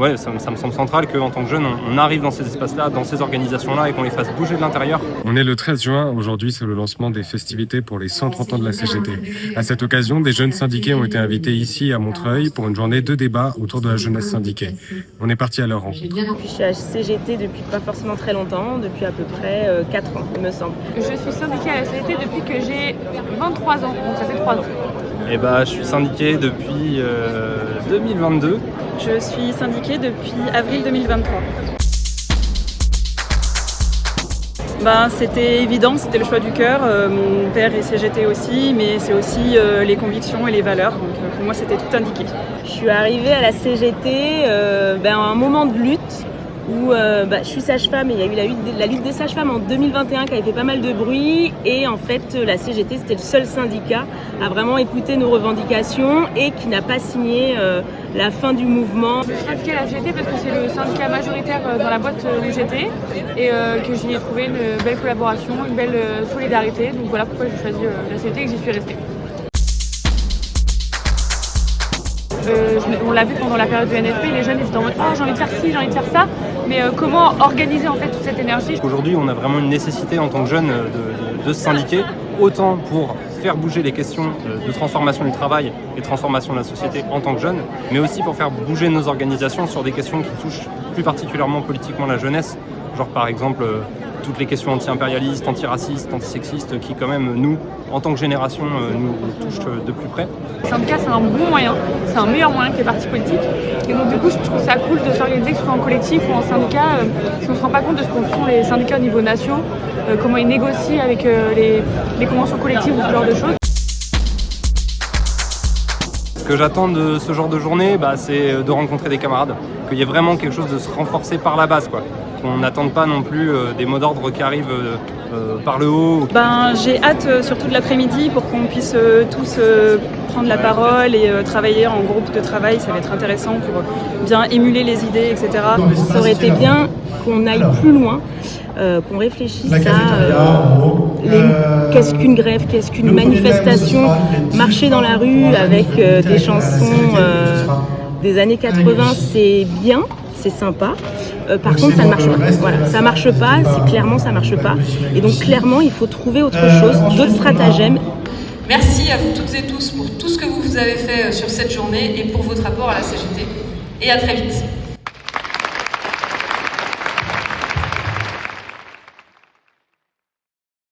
Ouais, ça me semble central qu'en tant que jeune, on arrive dans ces espaces-là, dans ces organisations-là et qu'on les fasse bouger de l'intérieur. On est le 13 juin, aujourd'hui c'est le lancement des festivités pour les 130 ans de la CGT. À cette occasion, des jeunes syndiqués ont été invités ici à Montreuil pour une journée de débat autour de la jeunesse syndiquée. On est parti à leur rencontre. Je suis à CGT depuis pas forcément très longtemps, depuis à peu près 4 ans, il me semble. Je suis syndiquée à la CGT depuis que j'ai 23 ans, donc ça fait 3 ans. Et je suis syndiqué depuis 2022. Je suis syndiquée depuis avril 2023. C'était évident, c'était le choix du cœur. Mon père est CGT aussi, mais c'est aussi les convictions et les valeurs. Donc pour moi, c'était tout indiqué. Je suis arrivée à la CGT à un moment de lutte où je suis sage-femme et il y a eu la lutte des sages-femmes en 2021 qui avait fait pas mal de bruit et en fait la CGT c'était le seul syndicat à vraiment écouter nos revendications et qui n'a pas signé la fin du mouvement. Je suis syndiquée à la CGT parce que c'est le syndicat majoritaire dans la boîte où j'étais et que j'y ai trouvé une belle collaboration, une belle solidarité. Donc voilà pourquoi j'ai choisi la CGT et que j'y suis restée. On l'a vu pendant la période du NFP, les jeunes ils étaient en mode j'ai envie de faire ci, j'ai envie de faire ça, mais comment organiser en fait toute cette énergie? Aujourd'hui, on a vraiment une nécessité en tant que jeunes de se syndiquer, autant pour faire bouger les questions de transformation du travail et de transformation de la société en tant que jeunes, mais aussi pour faire bouger nos organisations sur des questions qui touchent plus particulièrement politiquement la jeunesse, genre par exemple toutes les questions anti-impérialistes, antiracistes, antisexistes qui quand même nous, en tant que génération, nous touchent de plus près. Le syndicat c'est un bon moyen, c'est un meilleur moyen que les partis politiques et donc du coup je trouve ça cool de s'organiser que ce soit en collectif ou en syndicat si on ne se rend pas compte de ce qu'en font les syndicats au niveau national, comment ils négocient avec les conventions collectives ou ce genre de choses. Ce que j'attends de ce genre de journée, c'est de rencontrer des camarades, qu'il y ait vraiment quelque chose de se renforcer par la base, quoi. Qu'on n'attende pas non plus des mots d'ordre qui arrivent par le haut. J'ai hâte surtout de l'après-midi pour qu'on puisse tous prendre la parole et travailler en groupe de travail. Ça va être intéressant pour bien émuler les idées, etc. Ça aurait été bien qu'on aille plus loin, qu'on réfléchisse à qu'est-ce qu'une grève, qu'est-ce qu'une manifestation, marcher dans la rue avec des chansons des années 80, c'est bien, c'est sympa. Par contre, ça ne marche pas. Voilà, ça marche pas, ça marche pas. Et donc clairement, il faut trouver autre chose, d'autres stratagèmes. Merci à vous toutes et tous pour tout ce que vous avez fait sur cette journée et pour votre apport à la CGT. Et à très vite.